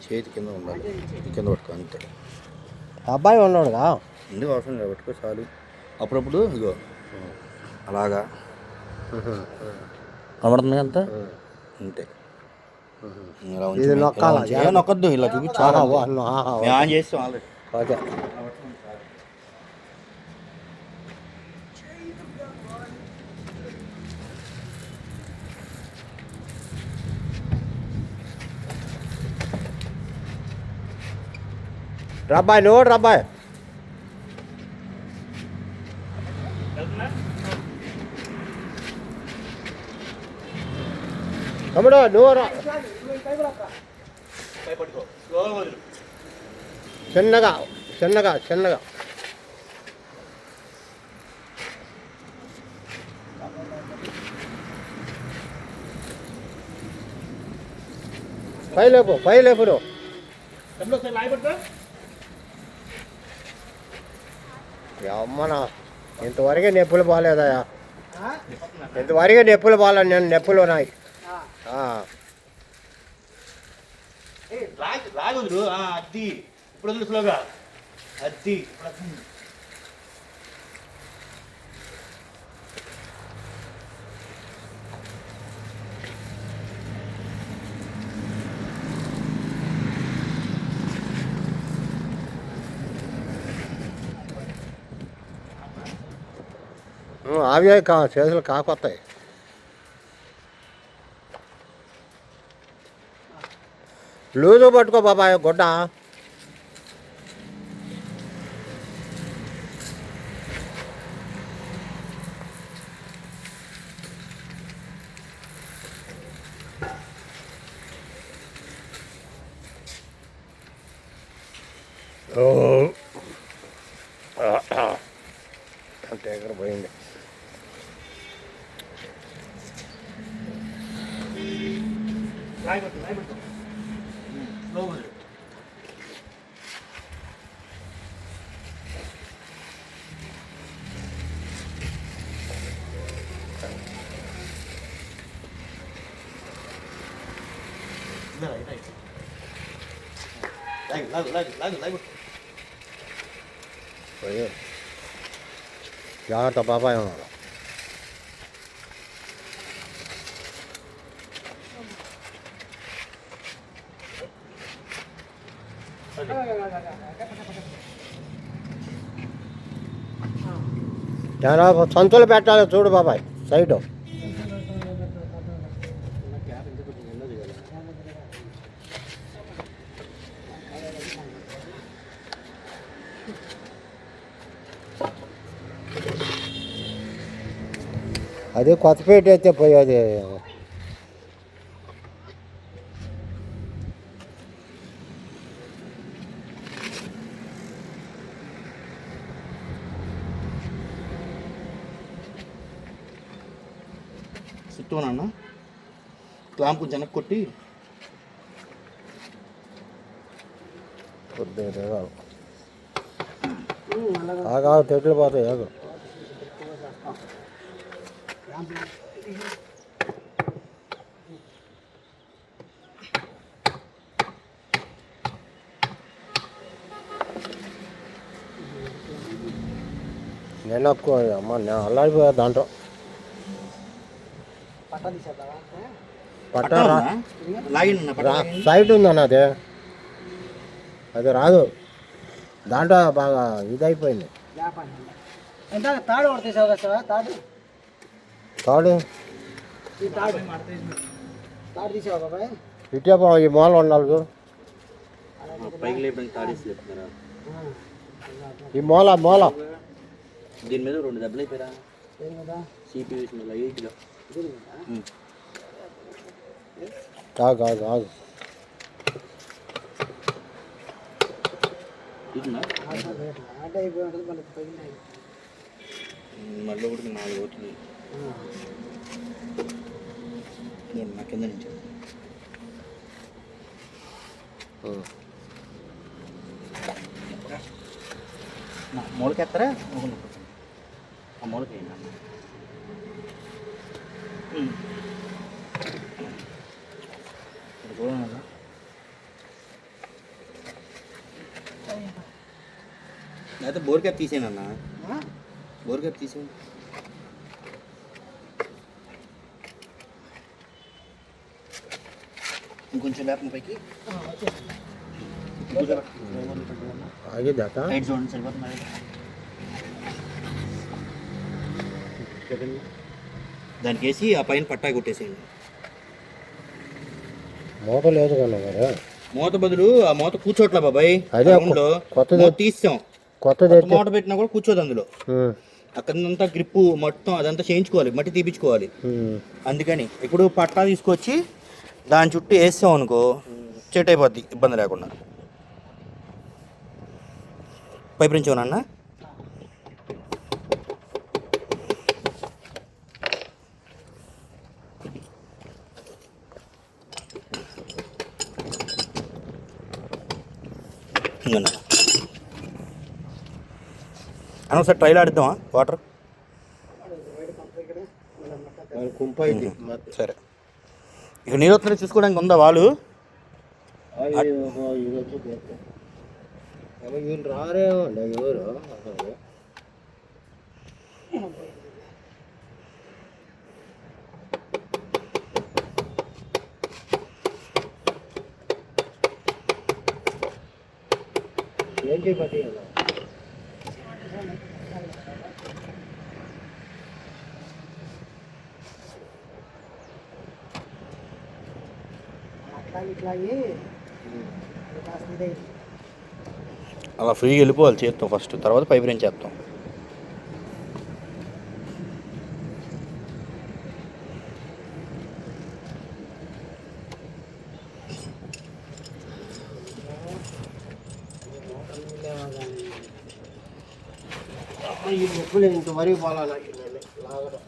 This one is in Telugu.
చేతి కింద ఉండాలి, కింద పట్టుకో అంతే. అబ్బాయి ఉన్నాడుగా, ఎందుకు అవసరం లేదు, పట్టుకో చాలు. అప్పుడప్పుడు ఇగో అలాగా కనబడుతుంది అంత అంతే. ఇది నొక్కాలా? నొక్కద్దు, ఇలా చూపించాలి. ఆన్ చేస్తాం ఆల్రెడీ. ఓకే. రబ్బాయి నువ్వు రబ్బాయి తమ్ముడు నువ్వు రా. చిన్నగా చిన్నగా చిన్నగా పై లేపు నువ్వు. అమ్మనా ఇంతవరకు నొప్పులు బాగాలేదయా, ఇంతవరకు నొప్పులు బాగాలేదు. నేను నొప్పులు ఉన్నాయి. అది ఇప్పుడు వదిలి స్లోగా, అది అవి చేతులు కాకొస్తాయి. లూజు పట్టుకో బాబాయ్ గుడ్డ. అంతే ఎక్కడ పోయింది. జాగ్రత్త బాబాయ్ ఉన్నారు. సంచులు పెట్టాలి చూడు బాబాయ్ సైడ్. అదే కొత్తపేట అయితే పోయేది. చుట్టూనన్నా క్లాంపు జనక్ కొట్టి తెట్లు పోతాయి. నేను అమ్మ నేను అల్లాడిపోయా దాంట్లో. పట్ట సైట్ ఉందన్న అదే, అది రాదు దాంట్లో బాగా ఇదైపోయింది. తాడు ఇటే ఈ మూల ఉండాలి. ఈ మూల దీని మీద 2 దెబ్బలు అయిపోయారా సిపియూ ఆగు ఆగు ఆగు. మళ్ళీ ఒకటి 4 అవుతుంది నా కింద నుంచి. మూలకెత్తారా ఆ మూలకి అయితే బోర్ క్యాప్ తీసేయనన్నా, బోర్ క్యాప్ తీసేయండి. ఇంకొంచెం లేపం పైకి ఆగేదాక లైట్ చూడండి సరిపోతుంది. దానికి వేసి ఆ పైన పట్టా కొట్టేసేయండి. మూత లేదు కన్నా మరి మూత బదులు ఆ మూత కూర్చోట్లా బాబాయ్. అదే కొత్తది తీస్తాం, కొత్తది మూత పెట్టినా కూడా కూర్చోదు అందులో. అక్కడంతా గ్రిప్పు మొత్తం అదంతా చేయించుకోవాలి, మట్టి తీపించుకోవాలి. అందుకని ఇప్పుడు పట్టా తీసుకొచ్చి దాని చుట్టూ వేస్తాం అనుకో చెట్ అయిపోద్ది, ఇబ్బంది లేకుండా. పైపు నుంచి అన్న ఇంకన్నా అన్న ఒకసారి ట్రైల్ ఆడిద్దామా వాటర్? కుంప అయింది. సరే, ఇక నీరు వస్తుంది చూసుకోవడానికి ఉందా వాళ్ళు? వీళ్ళు రారేమండి ఎవరు అసలు. ఏం చేయబట్టి అలా ఫ్రీగా వెళ్ళిపోవాలి చేస్తాం ఫస్ట్, తర్వాత పైప్ రేంజ్ చేస్తాం. ఎప్పుడు ఇంత వరకు పోలా లాగడం.